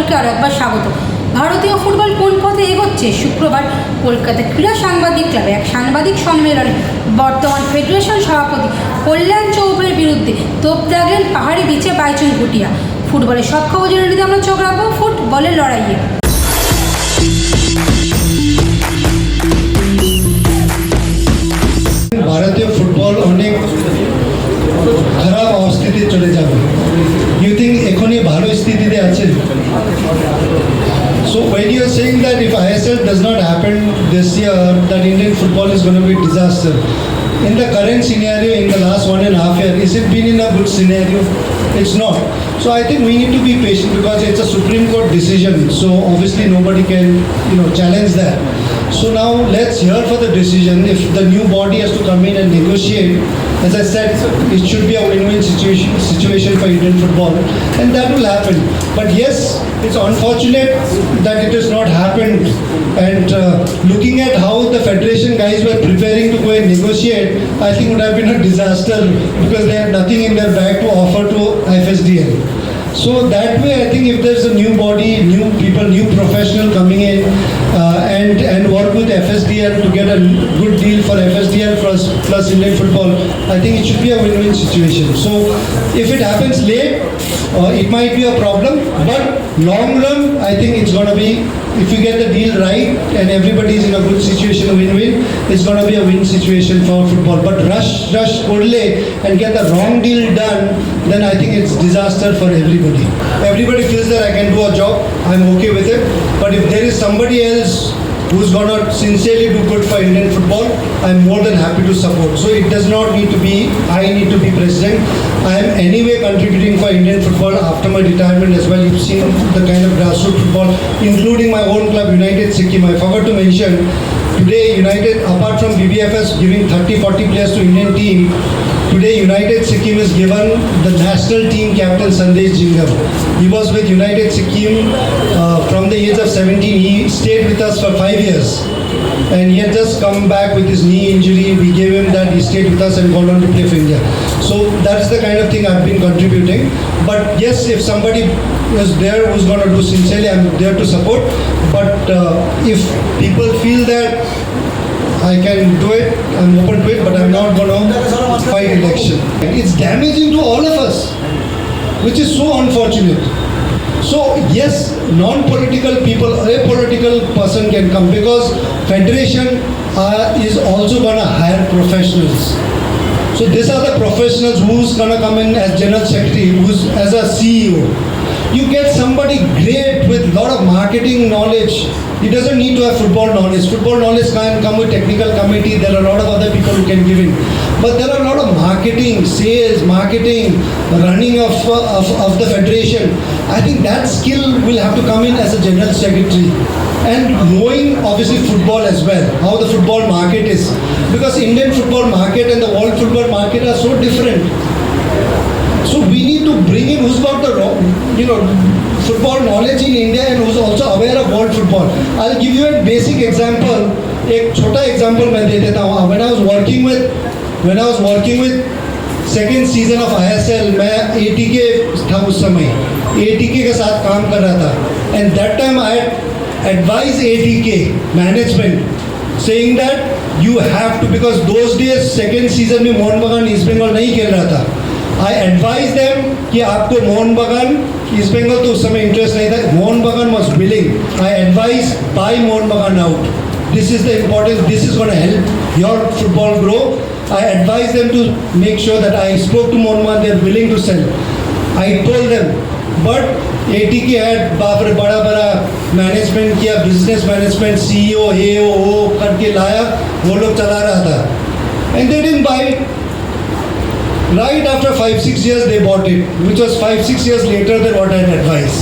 সকলকে আরও একবার স্বাগত। ভারতীয় ফুটবল কোন পথে এগোচ্ছে? শুক্রবার কলকাতা ক্রীড়া সাংবাদিক ক্লাবে এক সাংবাদিক সম্মেলনে বর্তমান ফেডারেশন সভাপতি কল্যাণ চৌবের বিরুদ্ধে তোপ দাগলেন পাহাড়ি বিচে বাইচুং ভুটিয়া। ফুটবলের সব খবর জেনে নিতে আমরা চোখ রাখবো ফুটবলের লড়াইয়ে। ভারতীয় ফুটবল অনেক খারাপ অবস্থিতিতে চলে যাবে। ইউ থিঙ্ক এখনই ভালো স্থিতিতে আছে? So when you are saying that if ISL does not happen this year, that Indian football is going to be a disaster. In the current scenario, in the last 1.5 years, is it been in a good scenario? It's not. So I think we need to be patient because it's a Supreme Court decision. So obviously nobody can, challenge that. So now let's hear for the decision. If the new body has to come in and negotiate, as I said, it should be a win-win situation for Indian football, and that will happen. But yes, it's unfortunate that it has not happened. And looking at how the federation guys were preparing to go and negotiate, I think would have been a disaster because they had nothing in their bag to offer to FSDL. So that way, I think if there's a new body, new people, new professional coming in and work with FSDL to get a good deal for FSDL plus Indian football, I think it should be a win-win situation. So if it happens late, it might be a problem, but long run, I think it's going to be, if you get the deal right and everybody is in a good situation, a win-win, it's going to be a win situation for football. But rush, Kodle and get the wrong deal done, then I think it's disaster for everybody. Everybody feels that I can do a job, I'm okay with it. But if there is somebody else who's going to sincerely do good for Indian football, I'm more than happy to support. So it does not need to be, I need to be president. I am anyway contributing for Indian football after my retirement as well. You've seen the kind of grassroots football, including my own club, United Sikkim. I forgot to mention, today United, apart from BBFS giving 30-40 players to Indian team, today United Sikkim is given the national team captain Sandesh Jingam. He was with United Sikkim from the age of 17. He stayed with us for 5 years. And he had just come back with his knee injury. We gave him that. He stayed with us and gone on to play for India. So that's the kind of thing I've been contributing. But yes, if somebody is there who's going to do sincerely, I'm there to support. But if people feel that I can do it, I'm open to it, but I'm not going to fight election. It's damaging to all of us, which is so unfortunate. So yes, non-political people, a political person can come because federation is also going to hire professionals. So these are the professionals who's going to come in as general secretary, who's as a CEO. You get somebody great with a lot of marketing knowledge. He doesn't need to have football knowledge. Football knowledge can come with technical committee. There are a lot of other people who can give in. But there are a lot of marketing, sales, marketing, running of the federation. I think that skill will have to come in as a general secretary. And knowing obviously football as well, how the football market is. Because Indian football market and the world football market are so different. So we need to bring in who's got the football knowledge in India and who's also aware of world football. I'll give you a basic example. एक छोटा example मैं दे देता हूँ. When I was working with second season of ISL, मैं ATK था उस समय. ATK के साथ काम कर रहा था. And that time I had advised ATK management saying that you have to, because those days second season में मोहन बगान ईस्ट बंगाल नहीं खेल रहा था. I advised them कि आपको मोहन बगान ईस्ट बंगाल तो उस समय इंटरेस्ट नहीं था. मोहन बगान was willing. I advised buy Mohan बगान out. This is the importance. This is going to help your football grow. I advised them to make sure that I spoke to Mohan Bagan. They are willing to sell. I told them, but ATK had बड़ा management किया, business management, CEO, AO करके लाया, वो लोग चला रहा था. And they didn't buy it. Right after 5-6 years they bought it, which was 5-6 years later than what I had advised.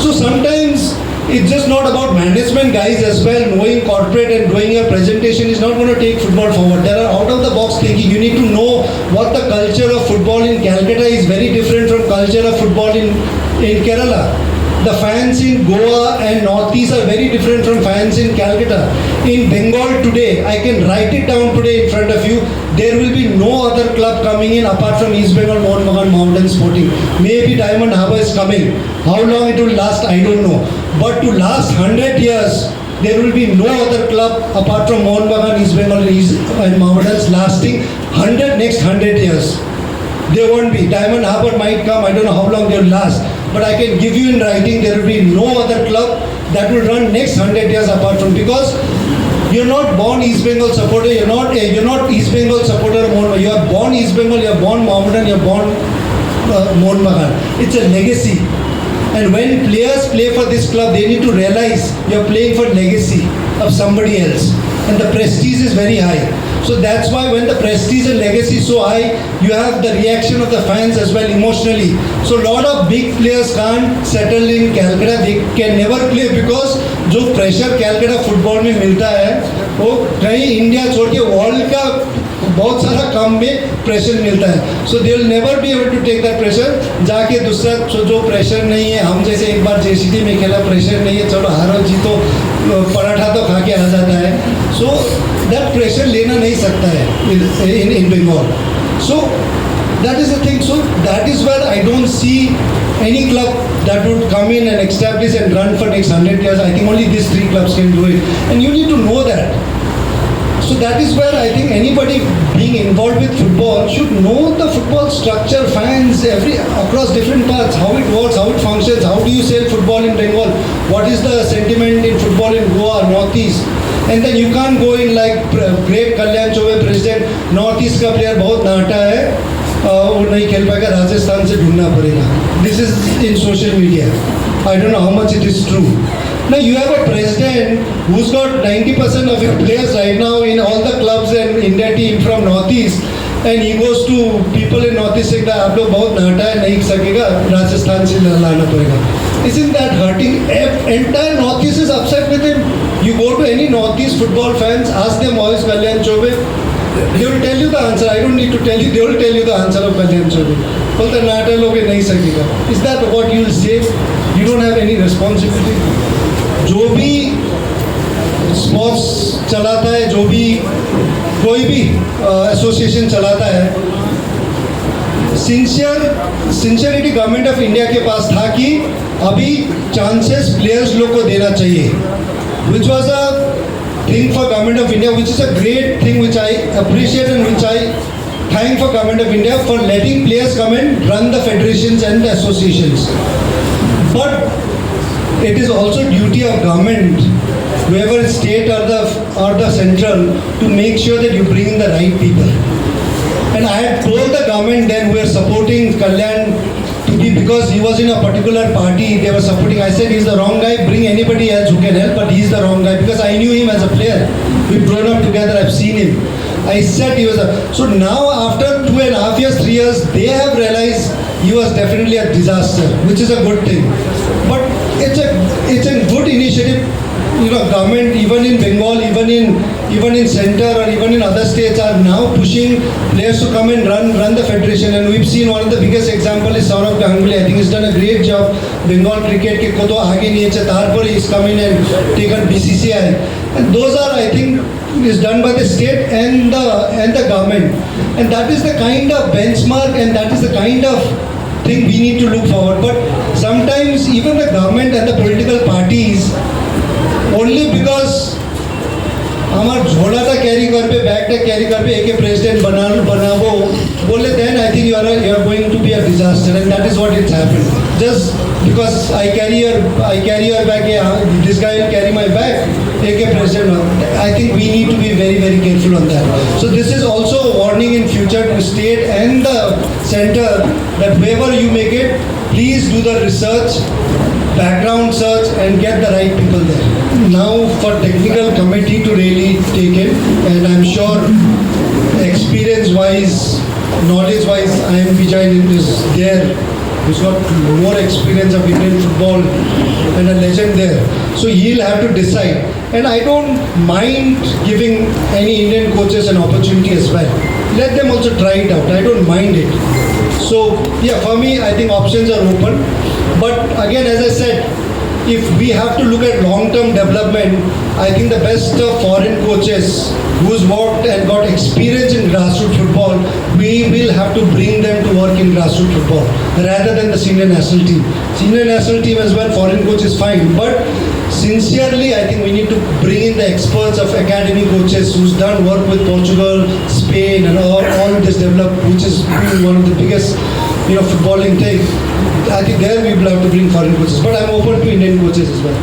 So sometimes it's just not about management guys as well. Knowing corporate and doing a presentation is not going to take football forward. There are out of the box thinking. You need to know what the culture of football in Calcutta is very different from culture of football in Kerala. The fans in Goa and Northeast are very different from fans in Calcutta. In Bengal today, I can write it down today in front of you, there will be no other club coming in apart from East Bengal Mohun Bagan Mountain Sporting. Maybe Diamond Harbour is coming. How long it will last, I don't know. But to last 100 years, there will be no other club apart from Mohun Bagan, East Bengal and Mohammedans lasting next 100 years. There won't be. Diamond Harbour might come, I don't know how long they will last. But I can give you in writing, there will be no other club that will run next 100 years apart from, because you're not born East Bengal supporter, you're not East Bengal supporter, you are born East Bengal, you are born Mohammedan, you are born Mohun Bagan. It's a legacy. And when players play for this club, they need to realize you're playing for legacy of somebody else. And the prestige is very high. So that's why when the prestige and legacy is so high, you have the reaction of the fans as well emotionally. So a lot of big players can't settle in Calcutta. They can never play because जो pressure Calcutta football में मिलता है वो कहीं India छोड़ के world का बहुत सारा काम में प्रेशर मिलता है. So they will never be able to take that pressure. जाके दूसरा जो प्रेशर नहीं है, हम जैसे एक बार JCT में खेला, प्रेशर नहीं है, चलो हारो जीतो पराठा तो खा के आ जाता है. So that pressure लेना नहीं सकता है in Bengal. So that is the thing. So that is where I don't see any club that would come in and establish and run for next 100 years. I think only these three clubs can do it. And you need to know that. So that is where I think anybody being involved with football should know the football structure, fans, across different parts, how it works, how it functions, how do you sell football in Bengal, what is the sentiment in football in Goa, Northeast. And then you can't go in like great Kalyan Chauve president, Northeast का player बहुत नाटा है, वो नहीं खेल पाएगा, राजस्थान से ढूंढना पड़ेगा. This is in social media. I don't know how much it is true. Now you have a president who's got 90% of your players right now in all the clubs and India team from Northeast, and he goes to people in Northeast saying that आप लोग बहुत नाटा है, नहीं सकेगा, राजस्थान से लाना पड़ेगा. Isn't that hurting? Entire Northeast is upset with him. You go to any Northeast football fans, ask them how is Kalyan Chauve, they will tell you the answer. I don't need to tell you, they will tell you the answer of Kalyan Chauve. बोलते नाटा लोग नहीं सकेगा. Is that what you will say? You don't have any responsibility. जो भी sports चलाता है, जो भी कोई भी एसोसिएशन चलाता है, सिंसियरिटी गवर्नमेंट ऑफ इंडिया के पास था कि अभी चांसेस प्लेयर्स लोग को देना चाहिए, which was a thing for government of India, which is a great thing which I appreciate and which I thank for government of India for letting players come and run the federations and the associations. But it is also duty of government, whoever is state or the central, to make sure that you bring in the right people. And I had told the government then we are supporting Kalyan to be, because he was in a particular party, they were supporting. I said he's the wrong guy, bring anybody else who can help, but he's the wrong guy because I knew him as a player. We've grown up together, I've seen him. I said he was so now after 2.5 years, 3 years, they have realized he was definitely a disaster, which is a good thing. But it's a good initiative. You know, government even in Bengal, even in center or even in other states are now pushing players to come and run the federation. And we've seen one of the biggest example is Saurav Ganguly. I think he's done a great job. Bengal cricket ke koto aage niye che tarpor he's come in and taken BCCI. And those are, I think, is done by the state and the government. And that is the kind of benchmark and that is the kind of thing we need to look forward. But sometimes even the government and the political parties, only because हमार झोलाटा carry कर पे, बैगटा carry कर पे एक president बनावो बोले, then I think you are going to be a disaster, and that is what it's happened. Just because I carry your bag, this guy will carry my bag, एक president. I think we need to be very, very careful on that. So this is also a warning in future to state and the center that wherever you make it, please do the research, background search, and get the right people there. Now for technical committee to really take it, and I'm sure experience-wise, knowledge-wise, I am Vijay is there, who's got more experience of Indian football and a legend there. So he'll have to decide. And I don't mind giving any Indian coaches an opportunity as well. Let them also try it out. I don't mind it. So yeah, for me, I think options are open. But again, as I said, if we have to look at long-term development, I think the best foreign coaches who's worked and got experience in grassroots football, we will have to bring them to work in grassroots football rather than the senior national team. Senior national team as well, foreign coach is fine, but sincerely, I think we need to bring in the experts of academy coaches who's done work with Portugal, Spain, and all this developed, which is one of the biggest, footballing thing. I think there we will have to bring foreign coaches, but I'm open to Indian coaches as well.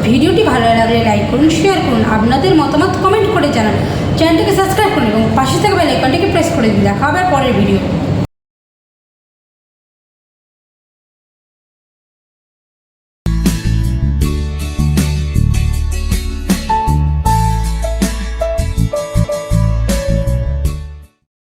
ভিডিওটি ভালো লাগলে like করুন, share করুন, আপনাদের মতামত comment করে জানান, চ্যানেলটিকে সাবস্ক্রাইব করুন এবং পাশে থাকা বেল আইকনটিকে প্রেস করে দিন। দেখা হবে পরের ভিডিও।